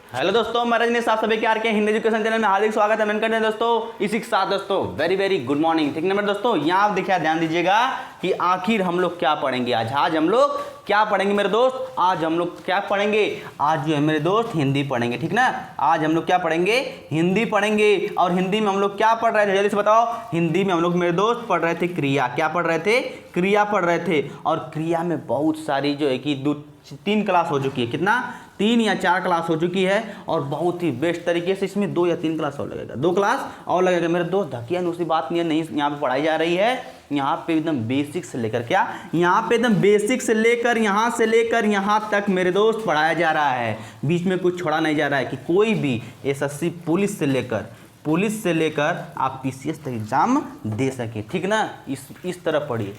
Hello दोस्तों, मैं रजनीश, आप सभी के आर के हिंदी एजुकेशन चैनल में हार्दिक स्वागत है। मैं करते हैं दोस्तों इसी के साथ दोस्तों वेरी गुड मॉर्निंग। ठीक नंबर दोस्तों, यहाँ आप देखिए, ध्यान दीजिएगा कि आखिर हम लोग क्या पढ़ेंगे आज हम लोग क्या पढ़ेंगे मेरे दोस्त। आज हम लोग क्या पढ़ेंगे, आज जो है मेरे दोस्त हिंदी पढ़ेंगे, ठीक ना। आज हम लोग क्या पढ़ेंगे, हिंदी पढ़ेंगे। और हिंदी में हम लोग क्या पढ़ रहे थे, जल्दी से बताओ। हिंदी में हम लोग मेरे दोस्त पढ़ रहे थे क्रिया। क्या पढ़ रहे थे, क्रिया पढ़ रहे थे। और क्रिया में बहुत सारी जो है कि 3 क्लास हो चुकी है, कितना 3 या 4 क्लास हो चुकी है। और बहुत ही बेस्ट तरीके से इसमें 2 या 3 क्लास और लगेगा, 2 क्लास और लगेगा मेरे दोस्त। धकिया दूसरी बात नहीं यहाँ पे पढ़ाई जा रही है। यहाँ पे एकदम बेसिक से लेकर क्या, यहाँ पे एकदम बेसिक से लेकर यहाँ से लेकर यहाँ तक मेरे दोस्त पढ़ाया जा रहा है। बीच में कुछ छोड़ा नहीं जा रहा है कि कोई भी एसएससी पुलिस से लेकर आप पीसीएस तक एग्जाम दे सके, ठीक ना। इस तरह पढ़िए,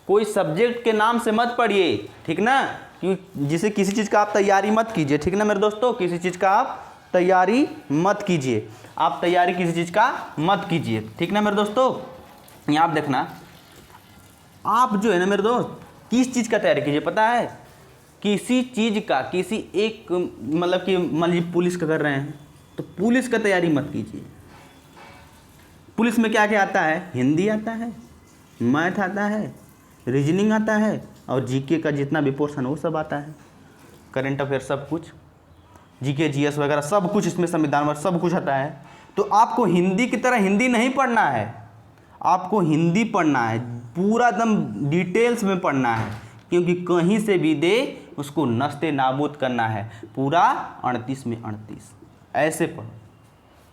कोई सब्जेक्ट के नाम से मत पढ़िए, ठीक ना। क्योंकि जिसे किसी चीज़ का आप तैयारी मत कीजिए, ठीक ना मेरे दोस्तों। किसी चीज़ का आप तैयारी मत कीजिए, आप तैयारी किसी चीज़ का मत कीजिए, ठीक ना मेरे दोस्तों। यहाँ आप देखना, आप जो है ना मेरे दोस्त किस चीज़ का तैयारी कीजिए पता है। किसी चीज़ का, किसी एक मतलब कि मान लीजिए पुलिस का कर रहे हैं तो पुलिस का तैयारी मत कीजिए। पुलिस में क्या क्या आता है, हिंदी आता है, मैथ आता है, रीजनिंग आता है और जीके का जितना भी पोर्शन है वो सब आता है। करंट अफेयर सब कुछ, जीके जीएस वगैरह सब कुछ इसमें, संविधान वगैरह सब कुछ आता है। तो आपको हिंदी की तरह हिंदी नहीं पढ़ना है, आपको हिंदी पढ़ना है, पूरा एकदम डिटेल्स में पढ़ना है। क्योंकि कहीं से भी दे उसको नस्ते नाबूद करना है, पूरा 38 में 38 ऐसे पढ़ो।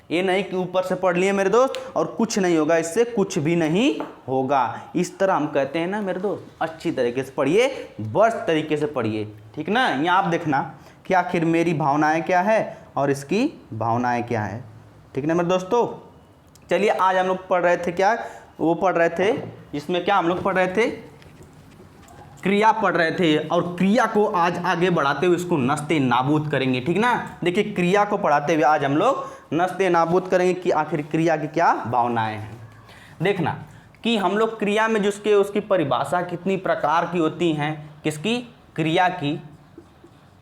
ये नहीं कि ऊपर से पढ़ लिए मेरे दोस्त और कुछ नहीं होगा, इससे कुछ भी नहीं होगा। इस तरह हम कहते हैं ना मेरे दोस्त, अच्छी तरीके से पढ़िए, बस तरीके से पढ़िए, ठीक ना। यहाँ आप देखना कि आखिर मेरी भावनाएं क्या है और इसकी भावनाएं क्या है, ठीक ना मेरे दोस्तों। चलिए, आज हम लोग पढ़ रहे थे क्या, वो पढ़ रहे थे जिसमें क्या हम लोग पढ़ रहे थे, क्रिया पढ़ रहे थे। और क्रिया को आज आगे बढ़ाते हुए इसको नस्ते नाबूद करेंगे, ठीक ना। देखिए, क्रिया को पढ़ाते हुए आज हम लोग नस्ते नाबूद करेंगे कि आखिर क्रिया की क्या भावनाएं हैं। देखना कि हम लोग क्रिया में जिसके उसकी परिभाषा कितनी प्रकार की होती हैं, किसकी, क्रिया की।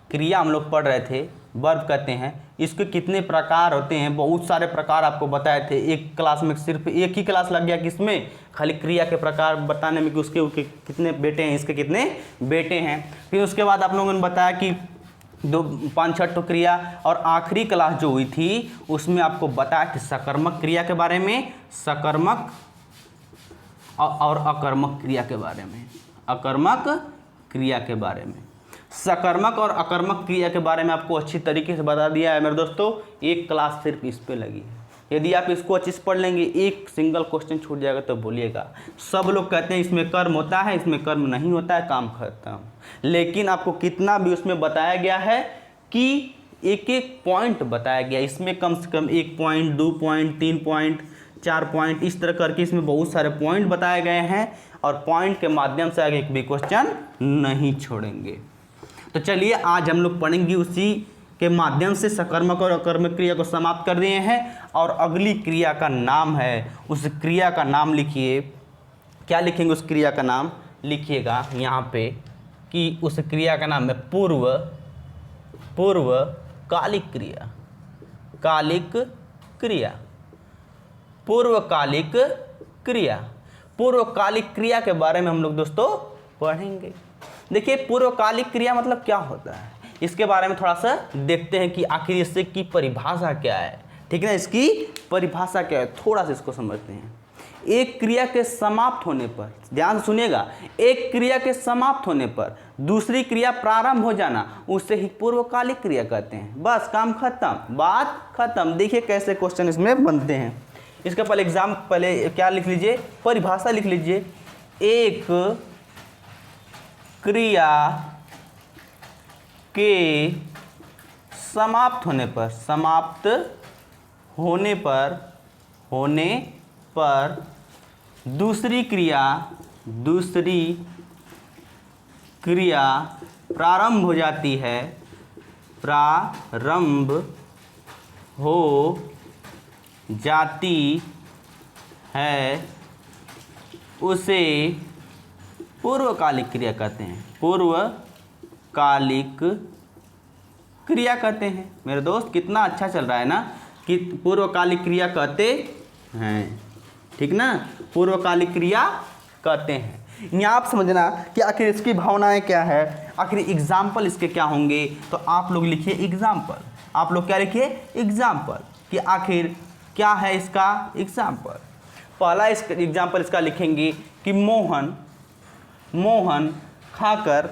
क्रिया हम लोग पढ़ रहे थे, वर्ब कहते हैं, इसके कितने प्रकार होते हैं, बहुत सारे प्रकार आपको बताए थे। एक क्लास में सिर्फ एक ही क्लास लग गया किसमें, खाली क्रिया के प्रकार बताने में कि उसके कितने बेटे हैं, इसके कितने बेटे हैं। फिर उसके बाद आप लोगों ने बताया कि 5-6 तो क्रिया। और आखिरी क्लास जो हुई थी उसमें आपको बताया कि सकर्मक क्रिया के बारे में, सकर्मक और अकर्मक क्रिया के बारे में, अकर्मक क्रिया के बारे में। सकर्मक और अकर्मक क्रिया के बारे में आपको अच्छी तरीके से बता दिया है मेरे दोस्तों। एक क्लास सिर्फ इस पे लगी है। यदि आप इसको अच्छे से पढ़ लेंगे, एक सिंगल क्वेश्चन छूट जाएगा तो बोलिएगा। सब लोग कहते हैं इसमें कर्म होता है, इसमें कर्म नहीं होता है, काम खत्म। लेकिन आपको कितना भी उसमें बताया गया है कि एक एक पॉइंट बताया गया। इसमें कम से कम 1 पॉइंट, 2 पॉइंट, 3 पॉइंट, 4 पॉइंट, इस तरह करके इसमें बहुत सारे पॉइंट बताए गए हैं। और पॉइंट के माध्यम से आगे एक भी क्वेश्चन नहीं छोड़ेंगे। तो चलिए, आज हम लोग पढ़ेंगे उसी के माध्यम से सकर्मक और अकर्मक क्रिया को समाप्त कर दिए हैं। और अगली क्रिया का नाम है, उस क्रिया का नाम लिखिए। क्या लिखेंगे उस क्रिया का नाम, लिखिएगा यहाँ पे कि उस क्रिया का नाम है पूर्वकालिक क्रिया, कालिक क्रिया, पूर्वकालिक क्रिया। पूर्वकालिक क्रिया के बारे में हम लोग दोस्तों पढ़ेंगे। देखिए, पूर्वकालिक क्रिया मतलब क्या होता है, इसके बारे में थोड़ा सा देखते हैं कि आखिर इससे की परिभाषा क्या है, ठीक है ना। इसकी परिभाषा क्या है, थोड़ा सा इसको समझते हैं। एक क्रिया के समाप्त होने पर, ध्यान सुनिएगा, एक क्रिया के समाप्त होने पर दूसरी क्रिया प्रारंभ हो जाना, उससे ही पूर्वकालिक क्रिया कहते हैं। बस काम खत्म, बात खत्म। देखिए कैसे क्वेश्चन इसमें बनते हैं। इसका पहले क्या लिख लीजिए, परिभाषा लिख लीजिए। एक क्रिया के समाप्त होने पर दूसरी क्रिया प्रारंभ हो जाती है, प्रारंभ हो जाती है, उसे पूर्वकालिक क्रिया कहते हैं। पूर्वकालिक क्रिया कहते हैं। मेरे दोस्त कितना अच्छा चल रहा है ना कि पूर्वकालिक क्रिया कहते हैं, ठीक ना, पूर्वकालिक क्रिया कहते हैं। यहाँ आप समझना कि आखिर इसकी भावनाएं क्या है, आखिर एग्जाम्पल इसके क्या होंगे। तो आप लोग लिखिए एग्जाम्पल, आप लोग क्या लिखिए एग्जाम्पल, कि आखिर क्या है इसका एग्जाम्पल। पहला एग्जाम्पल इसका लिखेंगे कि मोहन खाकर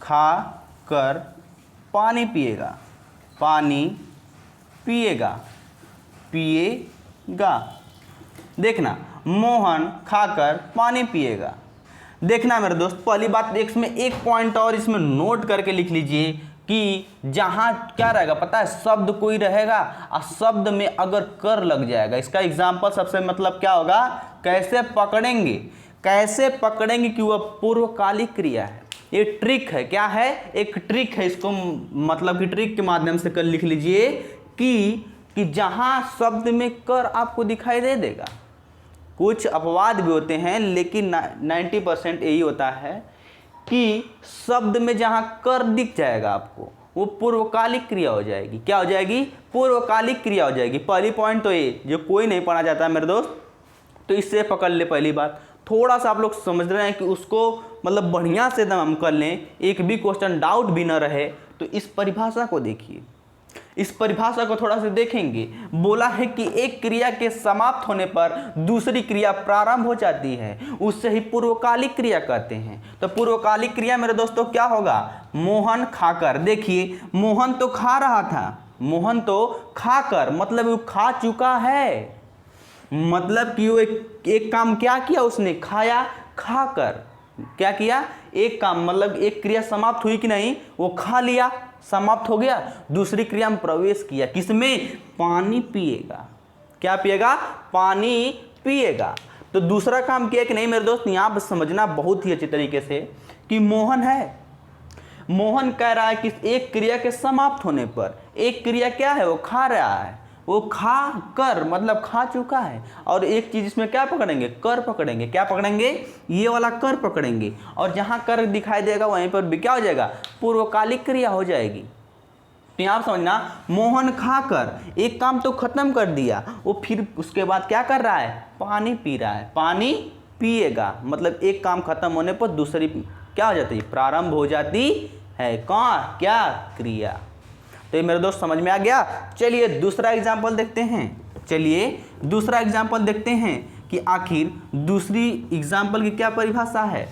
खाकर पानी पिएगा। देखना, मोहन खाकर पानी पिएगा। देखना मेरे दोस्त, पहली बात इसमें एक पॉइंट और इसमें नोट करके लिख लीजिए कि जहाँ क्या रहेगा पता है, शब्द कोई रहेगा और शब्द में अगर कर लग जाएगा, इसका एग्जाम्पल सबसे मतलब क्या होगा, कैसे पकड़ेंगे कि वह पूर्वकालिक क्रिया है। ये ट्रिक है, क्या है, एक ट्रिक है। इसको मतलब कि ट्रिक के माध्यम से कर लिख लीजिए कि जहाँ शब्द में कर आपको दिखाई दे देगा। कुछ अपवाद भी होते हैं लेकिन 90% यही होता है कि शब्द में जहाँ कर दिख जाएगा आपको, वो पूर्वकालिक क्रिया हो जाएगी। क्या हो जाएगी, पूर्वकालिक क्रिया हो जाएगी। पहली पॉइंट तो ये, जो कोई नहीं पढ़ा जाता है मेरे दोस्त, तो इससे पकड़ ले। पहली बात थोड़ा सा आप लोग समझ रहे हैं कि उसको मतलब बढ़िया से एकदम हम कर लें, एक भी क्वेश्चन डाउट भी ना रहे। तो इस परिभाषा को देखिए, इस परिभाषा को थोड़ा सा देखेंगे। बोला है कि एक क्रिया के समाप्त होने पर दूसरी क्रिया प्रारंभ हो जाती है, उससे ही पूर्वकालिक क्रिया कहते हैं। तो पूर्वकालिक क्रिया मेरे दोस्तों क्या होगा, मोहन खाकर। देखिए मोहन तो खा रहा था, मोहन तो खाकर मतलब वो खा चुका है, मतलब कि वो एक काम क्या किया उसने, खाया। खाकर क्या किया, एक काम मतलब एक क्रिया समाप्त हुई कि नहीं, वो खा लिया, समाप्त हो गया। दूसरी क्रिया में प्रवेश किया, किसमें, पानी पिएगा। क्या पिएगा, पानी पिएगा। तो दूसरा काम किया कि नहीं मेरे दोस्त, यहाँ पर समझना बहुत ही अच्छी तरीके से कि मोहन है, मोहन कह रहा है कि एक क्रिया के समाप्त होने पर एक क्रिया क्या है, वो खा रहा है, वो खा कर मतलब खा चुका है। और एक चीज इसमें क्या पकड़ेंगे, कर पकड़ेंगे। क्या पकड़ेंगे, ये वाला कर पकड़ेंगे। और जहां कर दिखाई देगा वहीं पर भी क्या हो जाएगा, पूर्वकालिक क्रिया हो जाएगी। तो यहाँ समझना, मोहन खाकर एक काम तो खत्म कर दिया, वो फिर उसके बाद क्या कर रहा है, पानी पी रहा है, पानी पिएगा। मतलब एक काम खत्म होने पर दूसरी क्या हो जाती है, प्रारंभ हो जाती है। कौन, क्या, क्रिया। तो ये मेरे दोस्त समझ में आ गया। चलिए दूसरा एग्जाम्पल देखते हैं, कि आखिर दूसरी एग्जाम्पल की क्या परिभाषा है,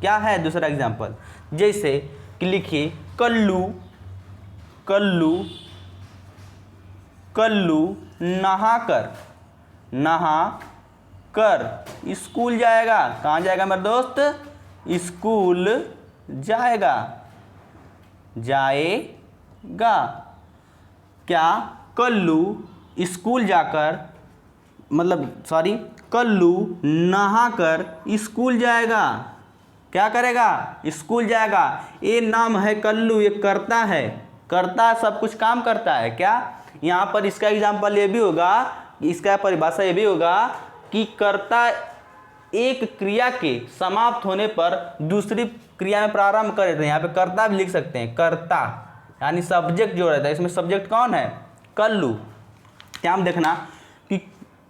क्या है दूसरा एग्जाम्पल। जैसे कि लिखिए कल्लू नहाकर स्कूल जाएगा। कहाँ जाएगा मेरे दोस्त, स्कूल जाएगा। क्या कल्लू स्कूल जाकर कल्लू नहाकर स्कूल जाएगा। क्या करेगा, स्कूल जाएगा। ये नाम है कल्लू, ये करता है, सब कुछ काम करता है। क्या, यहाँ पर इसका एग्जाम्पल ये भी होगा, इसका परिभाषा ये भी होगा कि कर्ता एक क्रिया के समाप्त होने पर दूसरी क्रिया में प्रारंभ कर देते हैं। यहाँ पे कर्ता भी लिख सकते हैं, कर्ता यानी सब्जेक्ट जो रहता है, इसमें सब्जेक्ट कौन है, कल्लू। क्या हम देखना कि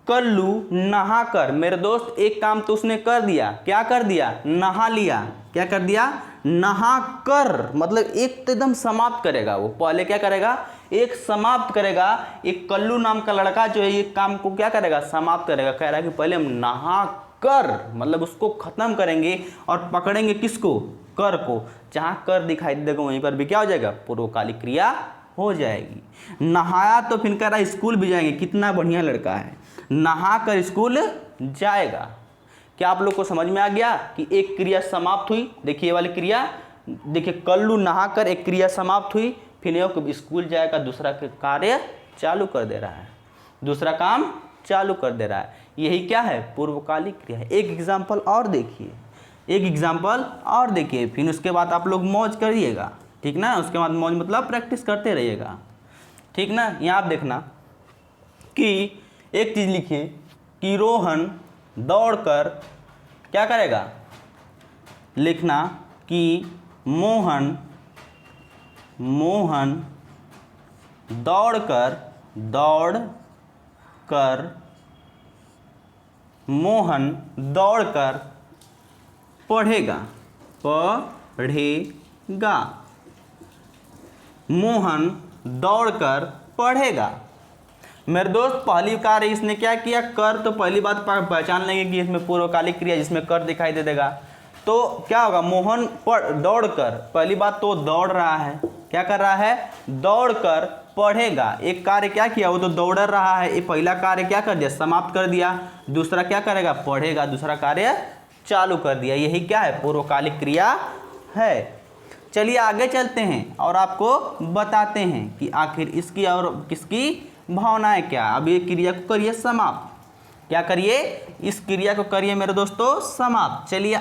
कल्लू नहाकर, मेरे दोस्त एक काम तो उसने कर दिया। क्या कर दिया, नहा लिया। क्या कर दिया, नहाकर मतलब एक तो एकदम समाप्त करेगा। वो पहले क्या करेगा, एक समाप्त करेगा। एक कल्लू नाम का लड़का जो है ये काम को क्या करेगा, समाप्त करेगा। कह रहा है कि पहले हम नहा कर मतलब उसको खत्म करेंगे और पकड़ेंगे किसको, कर को। जहां कर दिखाई देगा वहीं पर भी क्या हो जाएगा, पूर्वकालिक क्रिया हो जाएगी। नहाया तो फिर कह रहा है स्कूल भी जाएंगे। कितना बढ़िया लड़का है, नहा कर स्कूल जाएगा। क्या आप लोग को समझ में आ गया कि एक क्रिया समाप्त हुई। देखिए ये वाली क्रिया, देखिए कल्लू नहाकर एक क्रिया समाप्त हुई, फिर ये स्कूल जाएगा, दूसरा कार्य चालू कर दे रहा है, दूसरा काम चालू कर दे रहा है। यही क्या है, पूर्वकालिक क्रिया है। एक एग्जाम्पल और देखिए, फिर उसके बाद आप लोग मौज करिएगा, ठीक ना। उसके बाद मौज मतलब प्रैक्टिस करते रहिएगा, ठीक ना। यहाँ आप देखना कि एक चीज़ लिखिए कि रोहन दौड़कर क्या करेगा, लिखना कि मोहन दौड़कर मोहन दौड़कर पढ़ेगा। मोहन दौड़कर पढ़ेगा। मेरे दोस्त पहली कार्य इसने क्या किया, कर, तो पहली बात पहचान लेंगे कि इसमें पूर्वकालिक क्रिया जिसमें कर दिखाई दे देगा। तो क्या होगा, मोहन दौड़कर, पहली बात तो दौड़ रहा है, क्या कर रहा है, दौड़कर पढ़ेगा। एक कार्य क्या किया, वो तो दौड़ रहा है, ये पहला कार्य क्या कर दिया, समाप्त कर दिया। दूसरा क्या करेगा, पढ़ेगा, दूसरा कार्य चालू कर दिया। यही क्या है, पूर्वकालिक क्रिया है। चलिए आगे चलते हैं और आपको बताते हैं कि आखिर इसकी और किसकी भावनाएं क्या। अब ये क्रिया को करिए समाप्त, क्या करिए, इस क्रिया को करिए मेरे दोस्तों समाप्त। चलिए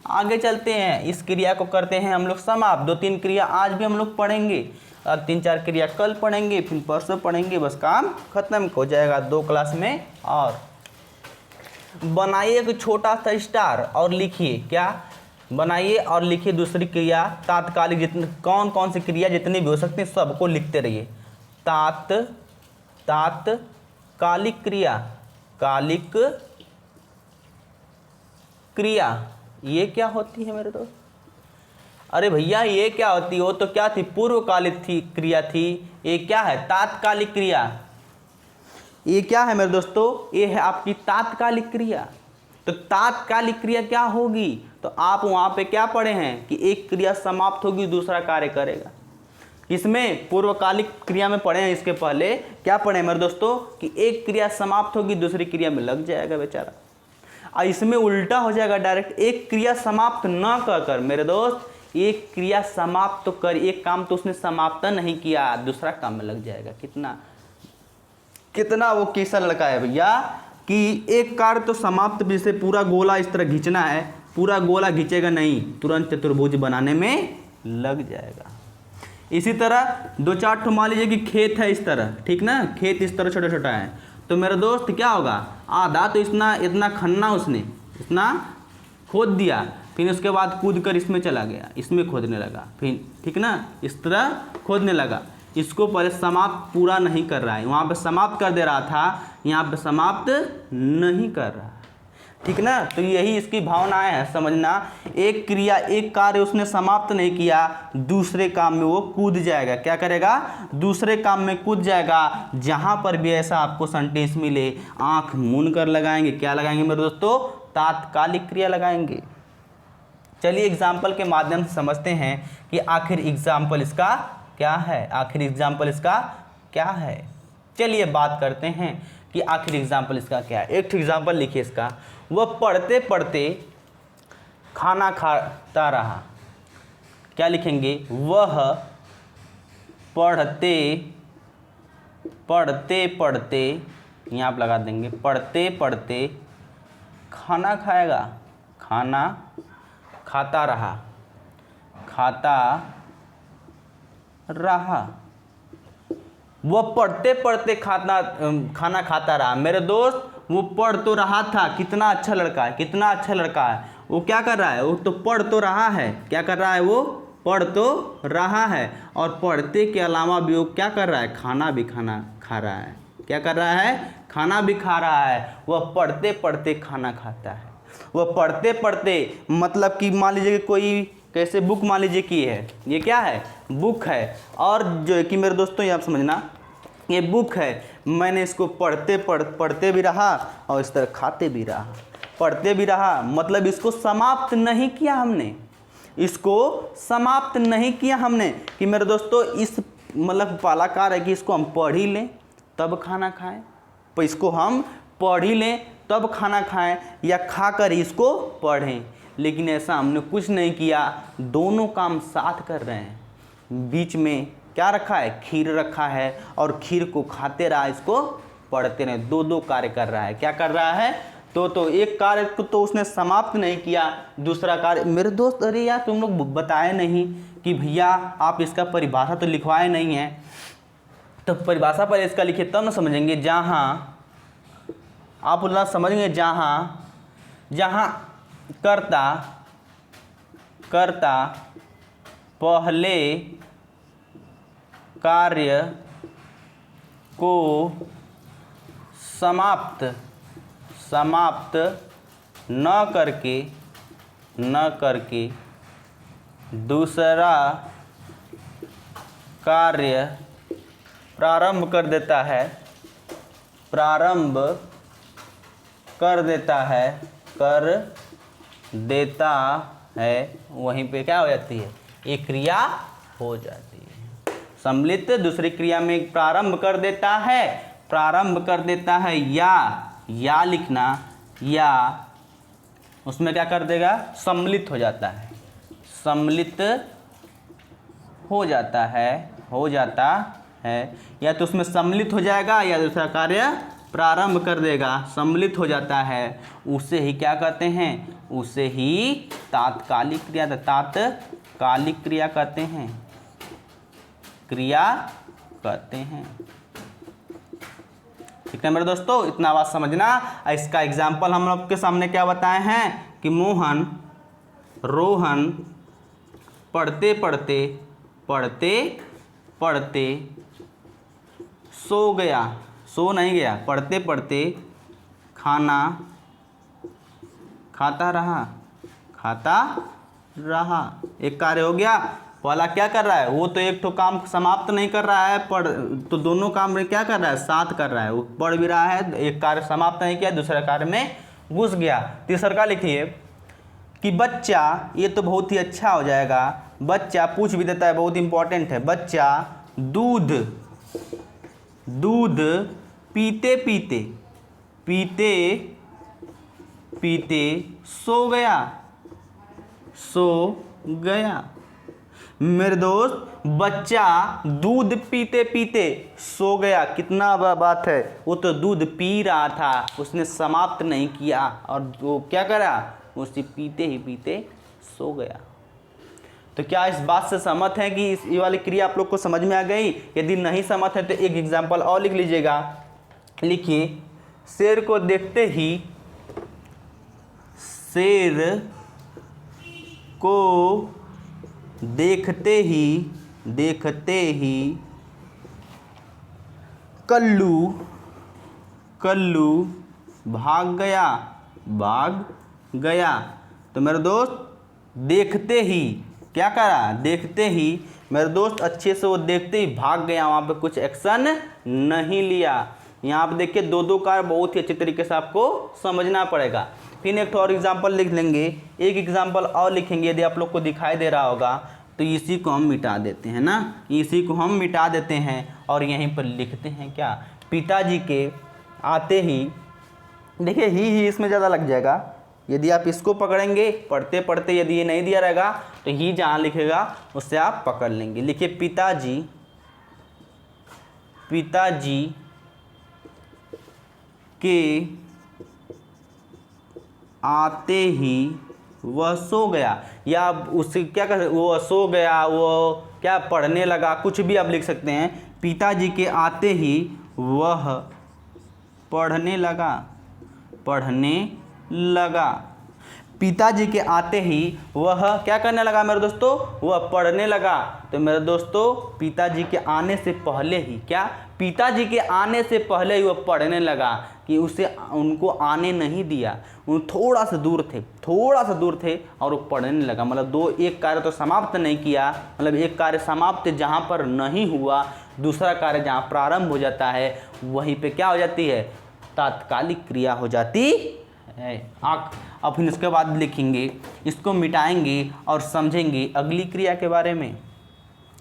आगे चलते हैं, इस क्रिया को करते हैं हम लोग समाप्त। 2-3 क्रिया आज भी हम लोग पढ़ेंगे, अब 3-4 क्रिया कल पढ़ेंगे, फिर परसों पढ़ेंगे, बस काम खत्म हो जाएगा 2 क्लास में। और बनाइए एक छोटा सा स्टार और लिखिए, क्या बनाइए और लिखिए दूसरी क्रिया तात्कालिक, जितने कौन सी क्रिया जितनी भी हो सकती है सबको लिखते रहिए। तात्कालिक क्रिया ये क्या होती है मेरे दोस्त, अरे भैया ये क्या होती है, वो तो क्या थी, पूर्वकालिक क्रिया थी। ये क्या है, तात्कालिक क्रिया। ये क्या है मेरे दोस्तों, ये है आपकी तात्कालिक क्रिया। तो तात्कालिक क्रिया क्या होगी, तो आप वहाँ पे क्या पढ़े हैं कि एक क्रिया समाप्त होगी, दूसरा कार्य करेगा। इसमें पूर्वकालिक क्रिया में पढ़े हैं, इसके पहले क्या पढ़े मेरे दोस्तों कि एक क्रिया समाप्त होगी, दूसरी क्रिया में लग जाएगा बेचारा। और इसमें उल्टा हो जाएगा डायरेक्ट, एक क्रिया समाप्त ना कर मेरे दोस्त, एक क्रिया समाप्त तो कर, एक काम तो उसने समाप्त नहीं किया, दूसरा काम में लग जाएगा। कितना वो कैसा लड़का है भैया कि एक कार्य तो समाप्त, जैसे पूरा गोला इस तरह खींचना है, पूरा गोला खींचेगा नहीं, तुरंत चतुर्भुज बनाने में लग जाएगा। इसी तरह 2-4 मान लीजिए कि खेत है इस तरह, ठीक ना, खेत इस तरह छोटा छोटा है, तो मेरा दोस्त क्या होगा, आधा तो इतना खन्ना उसने इतना खोद दिया, फिर उसके बाद कूद कर इसमें चला गया, इसमें खोदने लगा, फिर ठीक ना, इस तरह खोदने लगा। इसको पहले समाप्त पूरा नहीं कर रहा है, वहाँ पे समाप्त कर दे रहा था, यहाँ पे समाप्त नहीं कर रहा है, ठीक ना। तो यही इसकी भावनाएं है, समझना। एक क्रिया, एक कार्य उसने समाप्त नहीं किया, दूसरे काम में वो कूद जाएगा, क्या करेगा, दूसरे काम में कूद जाएगा। जहाँ पर भी ऐसा आपको सेंटेंस मिले, आँख मूंद कर लगाएंगे, क्या लगाएंगे मेरे दोस्तों, तात्कालिक क्रिया लगाएंगे। चलिए एग्जाम्पल के माध्यम से समझते हैं कि आखिर एग्जाम्पल इसका क्या है, चलिए बात करते हैं कि आखिर एग्जाम्पल इसका क्या है। एक एग्जाम्पल लिखिए इसका, वह पढ़ते पढ़ते खाना खाता रहा। क्या लिखेंगे, वह पढ़ते पढ़ते, यहाँ आप लगा देंगे, पढ़ते पढ़ते खाना खाएगा, खाना खाता रहा, वह पढ़ते पढ़ते खाना खाता रहा। मेरे दोस्त वो पढ़ तो रहा था, कितना अच्छा लड़का है, वो क्या कर रहा है, वो तो पढ़ तो रहा है, क्या कर रहा है, वो पढ़ तो रहा है, और पढ़ते के अलावा भी वो क्या कर रहा है, खाना भी खा रहा है, क्या कर रहा है, खाना भी खा रहा है। वह पढ़ते पढ़ते खाना खाता है। वह पढ़ते पढ़ते मतलब कि मान लीजिए कि कोई कैसे बुक मान लीजिए कि है, ये क्या है, बुक है, और जो है कि मेरे दोस्तों ये आप समझना, ये बुक है, मैंने इसको पढ़ते भी रहा और इस तरह खाते भी रहा। पढ़ते भी रहा मतलब इसको समाप्त नहीं किया हमने, कि मेरे दोस्तों इस मतलब पहला कार्य है कि इसको हम पढ़ ही लें तब खाना खाएं, तो इसको हम पढ़ ही लें तब खाना खाएं, या खाकर इसको पढ़ें। लेकिन ऐसा हमने कुछ नहीं किया, दोनों काम साथ कर रहे हैं। बीच में क्या रखा है, खीर रखा है, और खीर को खाते रहा, इसको पढ़ते रहे, दो कार्य कर रहा है। क्या कर रहा है, तो एक कार्य को तो उसने समाप्त नहीं किया, दूसरा कार्य, मेरे दोस्त अरे यार तुम लोग बताए नहीं कि भैया आप इसका परिभाषा तो लिखवाए नहीं है, तो परिभाषा पर इसका लिखिए तब ना समझेंगे। जहाँ आप बोलना समझेंगे, जहाँ कर्ता कर्ता पहले कार्य को समाप्त न करके दूसरा कार्य प्रारंभ कर देता है वहीं पे क्या हो जाती है, एक क्रिया हो जाती है। सम्मिलित दूसरी क्रिया में प्रारंभ कर देता है या लिखना, या उसमें क्या कर देगा, सम्मिलित हो जाता है, सम्मिलित हो जाता है या तो उसमें सम्मिलित हो जाएगा या दूसरा कार्य प्रारंभ कर देगा। सम्मिलित हो जाता है उसे ही क्या कहते हैं, उसे ही तात्कालिक क्रिया कहते हैं। ठीक है मेरे दोस्तों, इतना बात समझना। इसका एग्जाम्पल हम लोग के सामने क्या बताए हैं कि रोहन पढ़ते पढ़ते सो गया, सो नहीं गया, पढ़ते पढ़ते खाना खाता रहा। एक कार्य हो गया। पहला क्या कर रहा है, वो तो एक ठो काम समाप्त नहीं कर रहा है, तो दोनों काम में क्या कर रहा है, साथ कर रहा है। वो पढ़ भी रहा है, एक कार्य समाप्त नहीं किया, दूसरा कार्य में घुस गया। तीसरा का लिखिए कि बच्चा, ये तो बहुत ही अच्छा हो जाएगा, बच्चा पूछ भी देता है, बहुत इंपॉर्टेंट है। बच्चा दूध पीते पीते सो गया। मेरे दोस्त, बच्चा दूध पीते पीते सो गया, कितना बात है। वो तो दूध पी रहा था, उसने समाप्त नहीं किया, और वो क्या करा, उसे पीते ही पीते सो गया। तो क्या इस बात से सहमत है कि ये वाली क्रिया आप लोग को समझ में आ गई? यदि नहीं सहमत है तो एक एग्जाम्पल और लिख लीजिएगा। लिखिए, शेर को देखते ही कल्लू भाग गया। तो मेरे दोस्त, देखते ही क्या करा, देखते ही मेरे दोस्त अच्छे से वो देखते ही भाग गया, वहाँ पे कुछ एक्शन नहीं लिया। यहाँ पे देखिए दो कार्य बहुत ही अच्छे तरीके से आपको समझना पड़ेगा। फिर एक और एग्जाम्पल लिख लेंगे, एक एग्जाम्पल और लिखेंगे। यदि आप लोग को दिखाई दे रहा होगा तो इसी को हम मिटा देते हैं ना, इसी को हम मिटा देते हैं और यहीं पर लिखते हैं क्या, पिताजी के आते ही। देखिए ही इसमें ज़्यादा लग जाएगा। यदि आप इसको पकड़ेंगे पढ़ते पढ़ते, यदि ये नहीं दिया रहेगा तो ही जहाँ लिखेगा उससे आप पकड़ लेंगे। लिखिए, पिताजी के आते ही वह सो गया, या उससे क्या कर, वो सो गया, वो क्या पढ़ने लगा, कुछ भी आप लिख सकते हैं। पिताजी के आते ही वह पढ़ने लगा। पिताजी के आते ही वह क्या करने लगा मेरे दोस्तों, वह पढ़ने लगा। तो मेरे दोस्तों, पिताजी के आने से पहले ही क्या, पिताजी के आने से पहले ही वह पढ़ने लगा, कि उसे उनको आने नहीं दिया, वो थोड़ा सा दूर थे और वो पढ़ने लगा। मतलब एक कार्य तो समाप्त नहीं किया, मतलब एक कार्य समाप्त जहाँ पर नहीं हुआ, दूसरा कार्य जहाँ प्रारंभ हो जाता है वहीं पे क्या हो जाती है, तात्कालिक क्रिया हो जाती है। अब फिर इसके बाद लिखेंगे, इसको मिटाएंगे और समझेंगे अगली क्रिया के बारे में।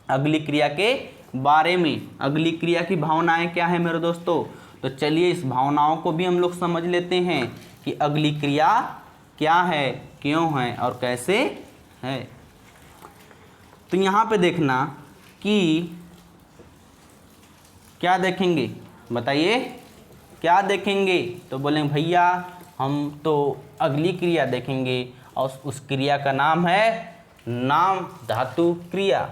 अगली क्रिया की भावनाएं क्या है मेरे दोस्तों। तो चलिए इस भावनाओं को भी हम लोग समझ लेते हैं कि अगली क्रिया क्या है, क्यों है और कैसे है। तो यहाँ पे देखना कि क्या देखेंगे, बताइए क्या देखेंगे। तो बोलेंगे भैया हम तो अगली क्रिया देखेंगे और उस क्रिया का नाम है नाम धातु क्रिया।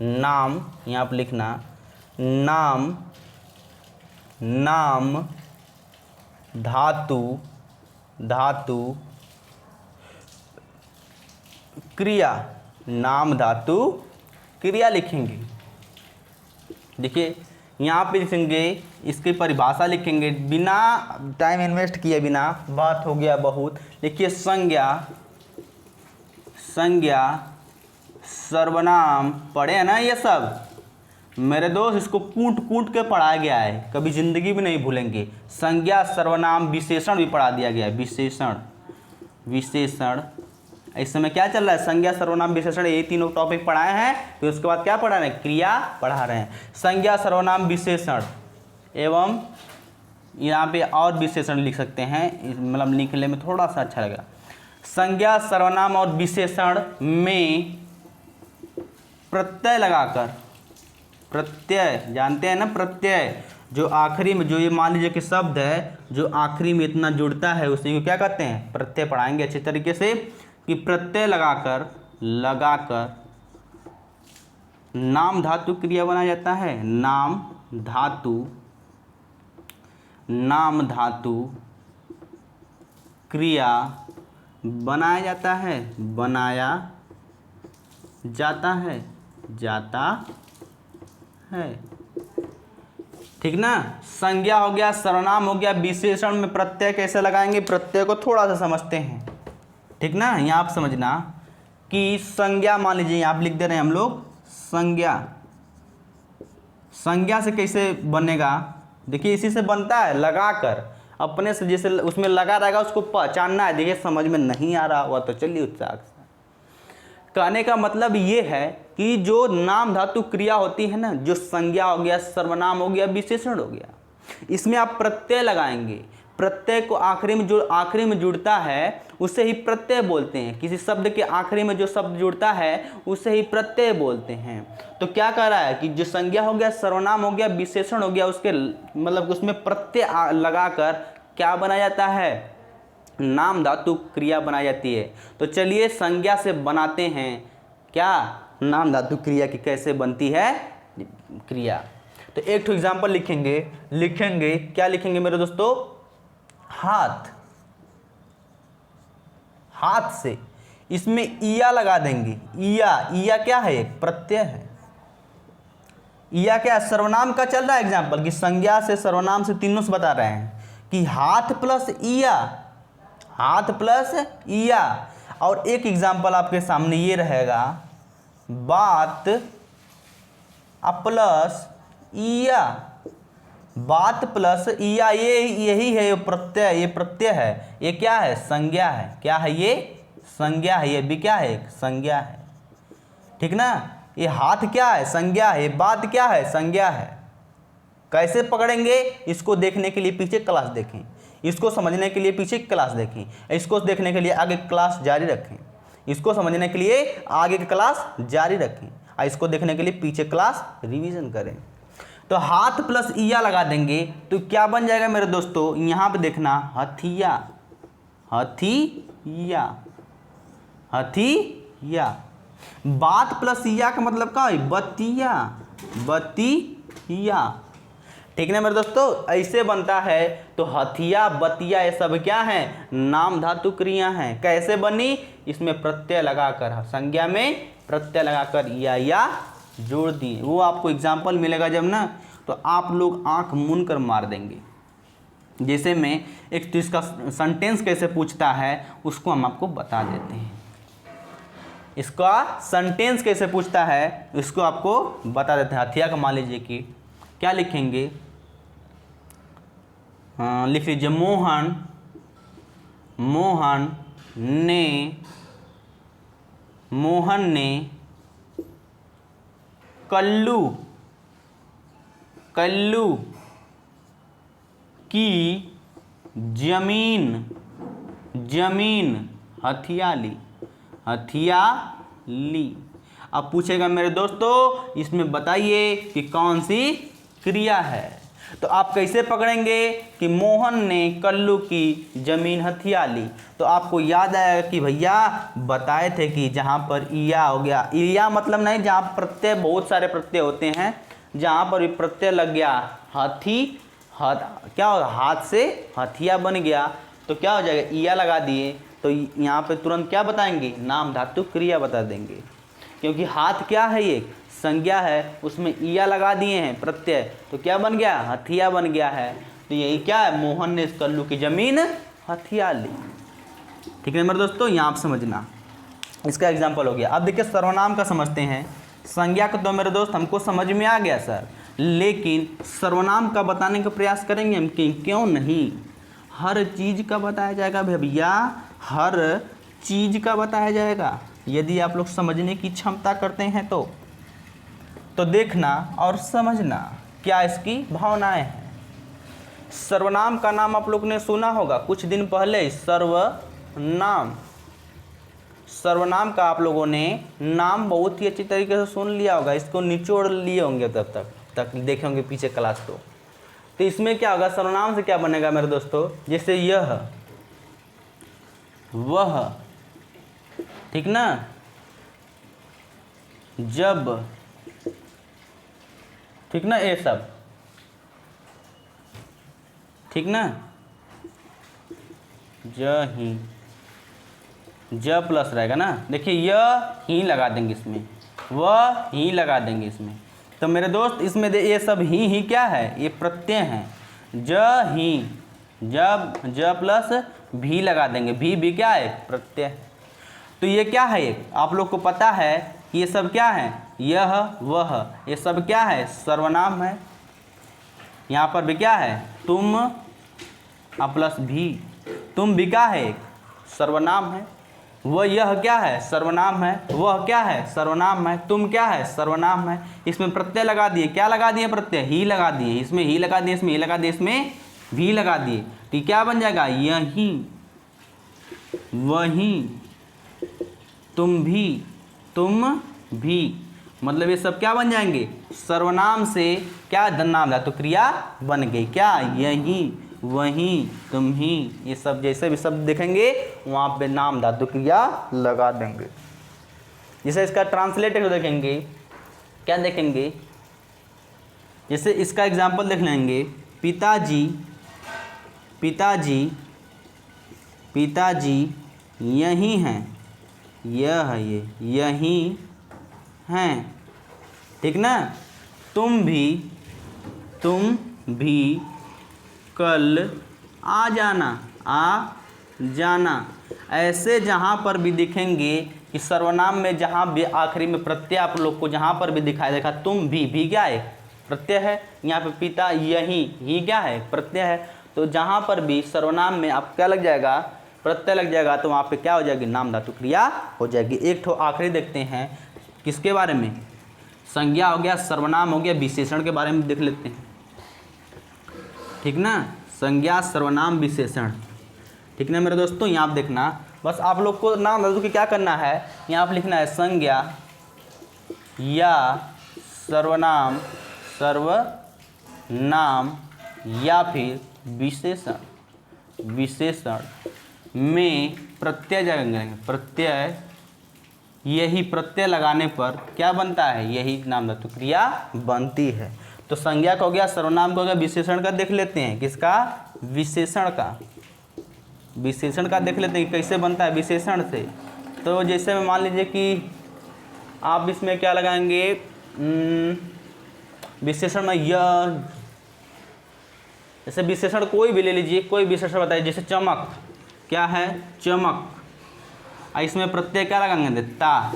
नाम यहाँ पर लिखना, नाम धातु क्रिया, नाम धातु क्रिया लिखेंगे। देखिए यहाँ पे लिखेंगे, इसकी परिभाषा लिखेंगे बिना टाइम इन्वेस्ट किए, बिना बात हो गया बहुत। देखिए संज्ञा, संज्ञा सर्वनाम पढ़े हैं ना ये सब मेरे दोस्त, इसको कूट कूट के पढ़ाया गया है, कभी जिंदगी भी नहीं भूलेंगे। संज्ञा सर्वनाम विशेषण भी पढ़ा दिया गया है, विशेषण, विशेषण। इस समय क्या चल रहा है, संज्ञा सर्वनाम विशेषण, ये तीनों टॉपिक पढ़ाए हैं। फिर उसके बाद क्या पढ़ा रहे हैं, क्रिया पढ़ा रहे हैं। संज्ञा सर्वनाम विशेषण एवं यहाँ पे और विशेषण लिख सकते हैं, मतलब लिखने में थोड़ा सा अच्छा लगेगा। संज्ञा सर्वनाम और विशेषण में प्रत्यय लगाकर, प्रत्यय जानते हैं ना, प्रत्यय जो आखिरी में, जो ये मान लीजिए कि शब्द है जो आखिरी में इतना जुड़ता है उसी को क्या कहते हैं, प्रत्यय। पढ़ाएंगे अच्छे तरीके से कि प्रत्यय लगाकर, लगाकर नाम धातु क्रिया बनाया जाता है। नाम धातु, नाम धातु क्रिया बनाया जाता है, बनाया जाता है, जाता है, ठीक ना। संज्ञा हो गया, सर्वनाम हो गया, विशेषण में प्रत्यय कैसे लगाएंगे, प्रत्यय को थोड़ा सा समझते हैं, ठीक ना। यहाँ आप समझना कि संज्ञा, मान लीजिए यहाँ आप लिख दे रहे हैं हम लोग संज्ञा, संज्ञा से कैसे बनेगा, देखिए इसी से बनता है, लगाकर, अपने से जैसे उसमें लगा रहेगा उसको पहचानना है। देखिए समझ में नहीं आ रहा हुआ तो चलिए उत्साह से। कहने का मतलब ये है कि जो नाम धातु क्रिया होती है ना, जो संज्ञा हो गया, सर्वनाम हो गया, विशेषण हो गया, इसमें आप प्रत्यय लगाएंगे। प्रत्यय को आखिरी में, जो आखिरी में जुड़ता है उसे ही प्रत्यय बोलते हैं। किसी शब्द के आखिरी में जो शब्द जुड़ता है उसे ही प्रत्यय बोलते हैं। तो क्या कह रहा है कि जो संज्ञा हो गया, सर्वनाम हो गया, विशेषण हो गया, उसके मतलब उसमें प्रत्यय लगाकर क्या बनाया जाता है, नाम धातु क्रिया बनाई जाती है। तो चलिए संज्ञा से बनाते हैं क्या, नाम धातु क्रिया की कैसे बनती है क्रिया। तो एक तो एग्जाम्पल लिखेंगे, लिखेंगे क्या लिखेंगे मेरे दोस्तों, हाथ, हाथ से इसमें इया लगा देंगे। इया, इया क्या है, एक प्रत्यय है। इया क्या है, सर्वनाम का चल रहा है एग्जाम्पल कि संज्ञा से, सर्वनाम से, तीनों से बता रहे हैं कि हाथ प्लस इया, हाथ प्लस इया। और एक एग्जाम्पल आपके सामने ये रहेगा, बात प्लस इया, बात प्लस इया, ये यही है, ये प्रत्यय, ये प्रत्यय है, ये क्या है, संज्ञा है। क्या है ये, संज्ञा है। ये भी क्या है, संज्ञा है, ठीक ना। ये हाथ क्या है, संज्ञा है। बात क्या है, संज्ञा है। कैसे पकड़ेंगे, इसको देखने के लिए पीछे क्लास देखें, इसको समझने के लिए पीछे क्लास देखें, इसको देखने के लिए आगे क्लास जारी रखें, इसको समझने के लिए आगे की क्लास जारी रखें, और इसको देखने के लिए पीछे क्लास रिवीजन करें। तो हाथ प्लस इया लगा देंगे तो क्या बन जाएगा मेरे दोस्तों, यहाँ पे देखना, हथिया, हथिया, हथिया। बात प्लस इया का मतलब क्या है, बतिया, बतिया, ठीक ना मेरे दोस्तों। ऐसे बनता है। तो हथिया, बतिया, ये सब क्या है, नाम धातु क्रिया हैं। कैसे बनी, इसमें प्रत्यय लगाकर, संज्ञा में प्रत्यय लगाकर या जोड़ दिए। वो आपको एग्जाम्पल मिलेगा जब ना, तो आप लोग आंख मूंद कर मार देंगे। जैसे मैं एक, तो इसका सेंटेंस कैसे पूछता है उसको हम आपको बता देते हैं। इसका सेंटेंस कैसे पूछता है इसको आपको बता देते हैं। हथिया का मान लीजिए कि क्या लिखेंगे, लिख लीजिए, मोहन, मोहन ने, मोहन ने कल्लू, कल्लू की जमीन, जमीन हथिया ली, हथिया ली। अब पूछेगा मेरे दोस्तों इसमें बताइए कि कौन सी क्रिया है। तो आप कैसे पकड़ेंगे कि मोहन ने कल्लू की जमीन हथिया ली। तो आपको याद आएगा कि भैया बताए थे कि जहाँ पर इया हो गया, इया मतलब नहीं जहाँ प्रत्यय, बहुत सारे प्रत्यय होते हैं, जहाँ पर भी प्रत्यय लग गया, क्या होगा, हाथ से हथिया बन गया, तो क्या हो जाएगा, इया लगा दिए तो यहाँ पे तुरंत क्या बताएंगे, नाम धातु क्रिया बता देंगे, क्योंकि हाथ क्या है, ये संज्ञा है, उसमें इया लगा दिए हैं प्रत्यय, तो क्या बन गया, हथिया बन गया है। तो यही क्या है, मोहन ने इस कल्लू की जमीन हथिया ली। ठीक है मेरे दोस्तों, यहाँ आप समझना, इसका एग्जाम्पल हो गया। अब देखिए सर्वनाम का समझते हैं। संज्ञा का तो मेरे दोस्त हमको समझ में आ गया सर, लेकिन सर्वनाम का बताने का प्रयास करेंगे हम कि क्यों नहीं, हर चीज़ का बताया जाएगा भैया, हर चीज़ का बताया जाएगा। यदि आप लोग समझने की क्षमता करते हैं तो देखना और समझना क्या इसकी भावनाएं हैं। सर्वनाम का नाम आप लोग ने सुना होगा कुछ दिन पहले, सर्वनाम। सर्वनाम का आप लोगों ने नाम बहुत ही अच्छी तरीके से सुन लिया होगा, इसको निचोड़ लिए होंगे तब तक देखे होंगे पीछे क्लास को। तो इसमें क्या होगा, सर्वनाम से क्या बनेगा मेरे दोस्तों, जैसे यह, वह, ठीक ना, जब, ठीक ना, ये सब, ठीक ना, ज ही, ज प्लस रहेगा ना, देखिए यह ही लगा देंगे इसमें, वह ही लगा देंगे इसमें। तो मेरे दोस्त इसमें ये सब ही क्या है, ये प्रत्यय हैं। ज ही, जब, ज प्लस भी लगा देंगे, भी क्या है, प्रत्यय। तो ये क्या है, ये आप लोग को पता है कि ये सब क्या है, यह, वह, ये सब क्या है, सर्वनाम है। यहाँ पर भी क्या है, तुम प्लस भी, तुम भी क्या है, सर्वनाम है। वह, यह क्या है, सर्वनाम है। वह क्या है, सर्वनाम है। तुम क्या है, सर्वनाम है। इसमें प्रत्यय लगा दिए, क्या लगा दिए, प्रत्यय ही लगा दिए, इसमें ही लगा दिए, इसमें ही लगा दिए, इसमें भी लगा दिए। तो क्या बन जाएगा, यही, वही, तुम भी, मतलब ये सब क्या बन जाएंगे, सर्वनाम से क्या नाम धातु क्रिया बन गई, क्या, यही, वही, तुम ही, ये सब जैसे भी शब्द देखेंगे वहाँ पे नाम धातु क्रिया लगा देंगे। जैसे इसका ट्रांसलेटर देखेंगे, क्या देखेंगे, जैसे इसका एग्जाम्पल देख लेंगे, पिताजी, पिताजी, पिताजी यही हैं, यह है, ये यही हैं, ठीक ना। तुम भी कल आ जाना। ऐसे जहाँ पर भी दिखेंगे कि सर्वनाम में जहाँ भी आखिरी में प्रत्यय आप लोग को जहाँ पर भी दिखाई देगा, तुम भी क्या है, प्रत्यय है। यहाँ पे पिता, यही, ही क्या है, प्रत्यय है। तो जहाँ पर भी सर्वनाम में आप क्या लग जाएगा, प्रत्यय लग जाएगा, तो वहाँ पे क्या हो जाएगी, नाम धातु क्रिया हो जाएगी। एक ठो आखिरी देखते हैं, किसके बारे में, संज्ञा हो गया, सर्वनाम हो गया, विशेषण के बारे में देख लेते हैं, ठीक ना। संज्ञा, सर्वनाम, विशेषण, ठीक ना मेरे दोस्तों। यहाँ आप देखना, बस आप लोग को नाम धातु की क्या करना है, यहाँ आप लिखना है संज्ञा या सर्वनाम, सर्वनाम या फिर विशेषण। विशेषण में प्रत्यय जाएंगे, प्रत्यय, यही प्रत्यय लगाने पर क्या बनता है, यही नाम धातु क्रिया बनती है। तो संज्ञा का हो गया, सर्वनाम का हो गया, विशेषण का देख लेते हैं, किसका, विशेषण का। विशेषण का देख लेते हैं कैसे बनता है विशेषण से। तो जैसे में मान लीजिए कि आप इसमें क्या लगाएंगे, विशेषण में यह, जैसे विशेषण कोई भी ले लीजिए, कोई विशेषण बताइए, जैसे चमक, क्या है, चमक, इसमें प्रत्यय क्या लगाएंगे, ता,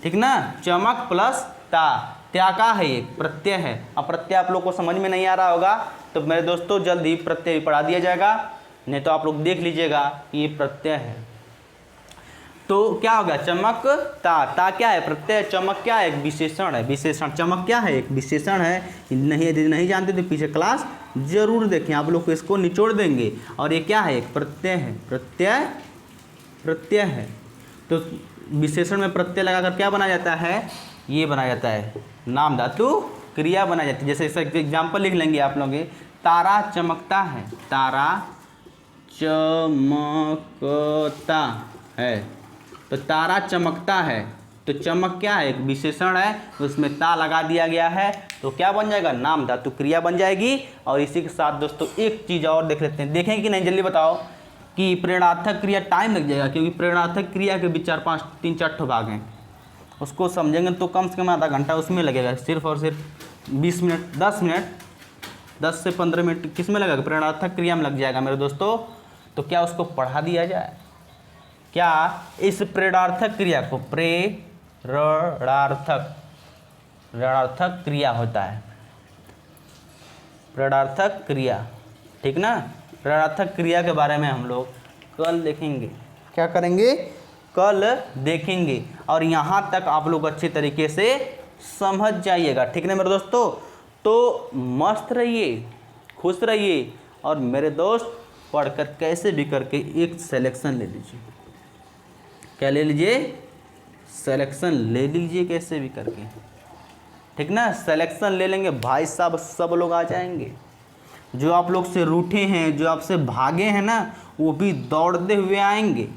ठीक ना। चमक प्लस ता, त्या का है, एक प्रत्यय है। अब प्रत्यय आप लोग को समझ में नहीं आ रहा होगा तो मेरे दोस्तों जल्द ही प्रत्यय पढ़ा दिया जाएगा, नहीं तो आप लोग देख लीजिएगा कि ये प्रत्यय है। तो क्या होगा, चमक ता क्या है, प्रत्यय, चमक क्या है, एक विशेषण है। विशेषण, चमक क्या है, एक विशेषण है। नहीं, यदि नहीं जानते तो पीछे क्लास जरूर देखें, आप लोग को इसको निचोड़ देंगे। और ये क्या है, एक प्रत्यय है, प्रत्यय है। तो विशेषण में प्रत्यय लगाकर क्या बनाया जाता है, ये बनाया जाता है, नाम धातु क्रिया बनाई जाती है। जैसे इसका एग्जाम्पल लिख लेंगे आप लोग, तारा चमकता है, तारा चमकता है, तो तारा चमकता है, तो चमक क्या है, एक विशेषण है, उसमें ता लगा दिया गया है, तो क्या बन जाएगा, नाम धातु क्रिया बन जाएगी। और इसी के साथ दोस्तों एक चीज़ और देख लेते हैं, देखें कि नहीं, जल्दी बताओ। कि प्रेरणार्थक क्रिया टाइम लग जाएगा, क्योंकि प्रेरणार्थक क्रिया के भी 3-4 ठो भाग हैं, उसको समझेंगे तो कम से कम आधा घंटा उसमें लगेगा, सिर्फ और सिर्फ 20 मिनट 10 से 15 मिनट किस में लगेगा, प्रेरणार्थक क्रिया में लग जाएगा मेरे दोस्तों। तो क्या उसको पढ़ा दिया जाए? क्या इस प्रेरणार्थक क्रिया को प्रेरणार्थक क्रिया होता है, प्रेरणार्थक क्रिया, ठीक ना। प्रेरणार्थक क्रिया के बारे में हम लोग कल देखेंगे। क्या करेंगे? कल देखेंगे। और यहाँ तक आप लोग अच्छे तरीके से समझ जाइएगा, ठीक ना मेरे दोस्तों। तो मस्त रहिए, खुश रहिए, और मेरे दोस्त पढ़कर कैसे भी करके एक सिलेक्शन ले लीजिए। क्या ले लीजिए? सिलेक्शन ले लीजिए कैसे भी करके, ठीक ना। सिलेक्शन ले लेंगे भाई साहब, सब लोग आ जाएंगे। जो आप लोग से रूठे हैं, जो आपसे भागे हैं ना, वो भी दौड़ते हुए आएंगे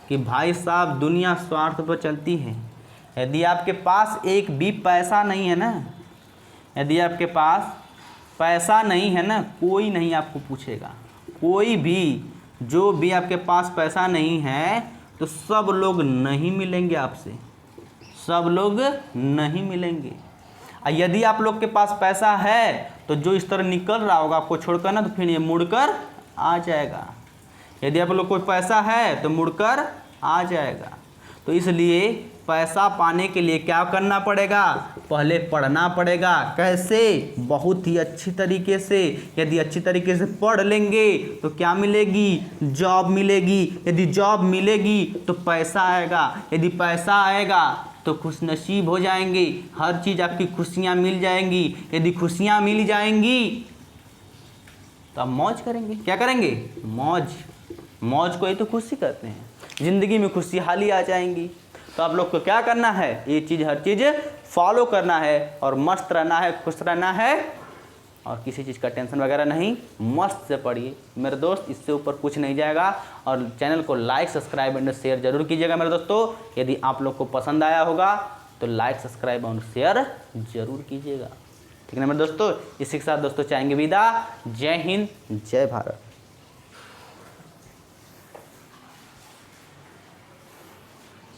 कि भाई साहब दुनिया स्वार्थ पर चलती है। यदि आपके पास एक भी पैसा नहीं है ना, यदि आपके पास पैसा नहीं है ना, कोई नहीं आपको पूछेगा, कोई भी, जो भी आपके पास पैसा नहीं है तो सब लोग नहीं मिलेंगे आपसे, सब लोग नहीं मिलेंगे। यदि आप लोग के पास पैसा है तो जो इस तरह निकल रहा होगा आपको छोड़कर ना, तो फिर ये मुड़कर आ जाएगा। यदि आप लोग को पैसा है तो मुड़कर आ जाएगा। तो इसलिए पैसा पाने के लिए क्या करना पड़ेगा? पहले पढ़ना पड़ेगा। कैसे? बहुत ही अच्छी तरीके से। यदि अच्छी तरीके से पढ़ लेंगे तो क्या मिलेगी? जॉब मिलेगी। यदि जॉब मिलेगी तो पैसा आएगा। यदि पैसा आएगा तो खुशनसीब हो जाएंगे, हर चीज़ आपकी खुशियाँ मिल जाएंगी। यदि खुशियाँ मिल जाएंगी तो आप मौज करेंगे। क्या करेंगे? मौज। मौज को ही तो खुशी कहते हैं। ज़िंदगी में खुशहाली आ जाएंगी। तो आप लोग को क्या करना है? ये चीज़, हर चीज़ फॉलो करना है और मस्त रहना है, खुश रहना है, और किसी चीज़ का टेंशन वगैरह नहीं। मस्त से पढ़िए मेरे दोस्त, इससे ऊपर कुछ नहीं जाएगा। और चैनल को लाइक, सब्सक्राइब एंड शेयर जरूर कीजिएगा मेरे दोस्तों। यदि आप लोग को पसंद आया होगा तो लाइक, सब्सक्राइब और शेयर जरूर कीजिएगा, ठीक है ना मेरे दोस्तों। इसी के साथ दोस्तों चाहेंगे विदा। जय हिंद, जय भारत।